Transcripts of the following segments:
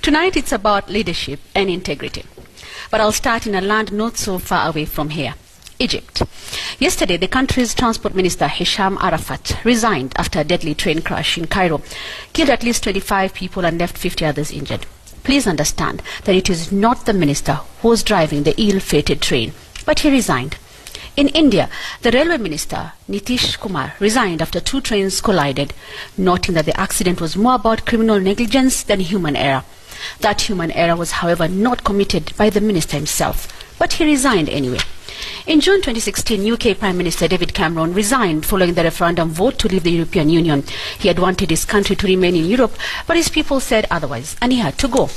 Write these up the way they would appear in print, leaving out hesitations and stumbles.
Tonight it's about leadership and integrity. But I'll start in a land not so far away from here, Egypt. Yesterday, the country's transport minister, Hisham Arafat, resigned after a deadly train crash in Cairo, killed at least 25 people and left 50 others injured. Please understand that it is not the minister who was driving the ill-fated train, but he resigned. In India, the railway minister, Nitish Kumar, resigned after 2 trains collided, noting that the accident was more about criminal negligence than human error. That human error was, however, not committed by the minister himself, but he resigned anyway. In June 2016, UK Prime Minister David Cameron resigned following the referendum vote to leave the European Union. He had wanted his country to remain in Europe, but his people said otherwise, and he had to go.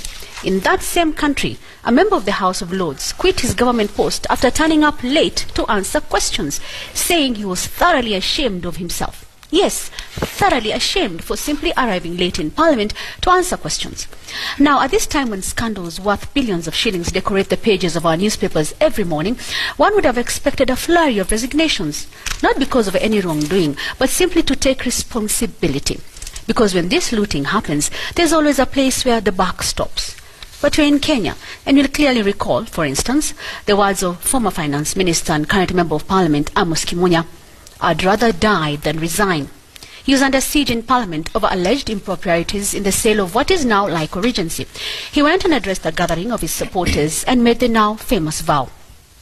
In that same country, a member of the House of Lords quit his government post after turning up late to answer questions, saying he was thoroughly ashamed of himself. Yes, thoroughly ashamed for simply arriving late in Parliament to answer questions. Now, at this time when scandals worth billions of shillings decorate the pages of our newspapers every morning, one would have expected a flurry of resignations, not because of any wrongdoing, but simply to take responsibility. Because when this looting happens, there's always a place where the buck stops. But we're in Kenya, and you'll clearly recall, for instance, the words of former Finance Minister and current Member of Parliament, Amos Kimunya, "I'd rather die than resign." He was under siege in Parliament over alleged improprieties in the sale of what is now Lyco Regency. He went and addressed a gathering of his supporters and made the now famous vow.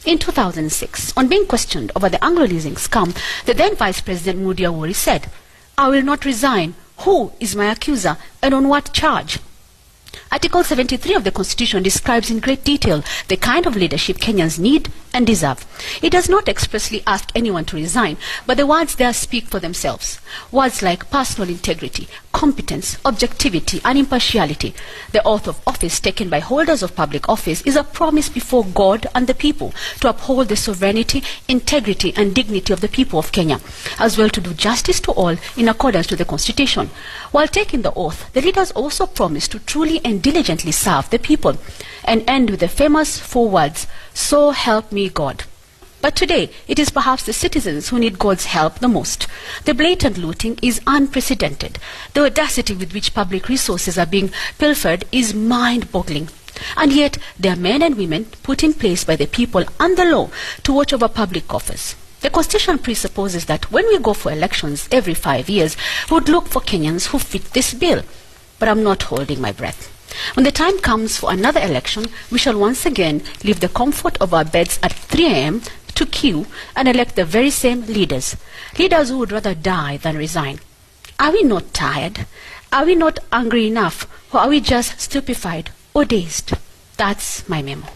In 2006, on being questioned over the Anglo-leasing scam, the then Vice President Mudi Awori said, "I will not resign. Who is my accuser and on what charge?" Article 73 of the Constitution describes in great detail the kind of leadership Kenyans need and deserve. It does not expressly ask anyone to resign, but the words there speak for themselves. Words like personal integrity, competence, objectivity, and impartiality. The oath of office taken by holders of public office is a promise before God and the people to uphold the sovereignty, integrity, and dignity of the people of Kenya, as well to do justice to all in accordance with the Constitution. While taking the oath, the leaders also promise to truly and diligently serve the people, and end with the famous 4 words, "So help me God." But today, it is perhaps the citizens who need God's help the most. The blatant looting is unprecedented. The audacity with which public resources are being pilfered is mind-boggling. And yet, there are men and women put in place by the people and the law to watch over public coffers. The Constitution presupposes that when we go for elections every 5 years, we would look for Kenyans who fit this bill. But I'm not holding my breath. When the time comes for another election, we shall once again leave the comfort of our beds at 3 a.m. to queue and elect the very same leaders. Leaders who would rather die than resign. Are we not tired? Are we not angry enough? Or are we just stupefied or dazed? That's my memo.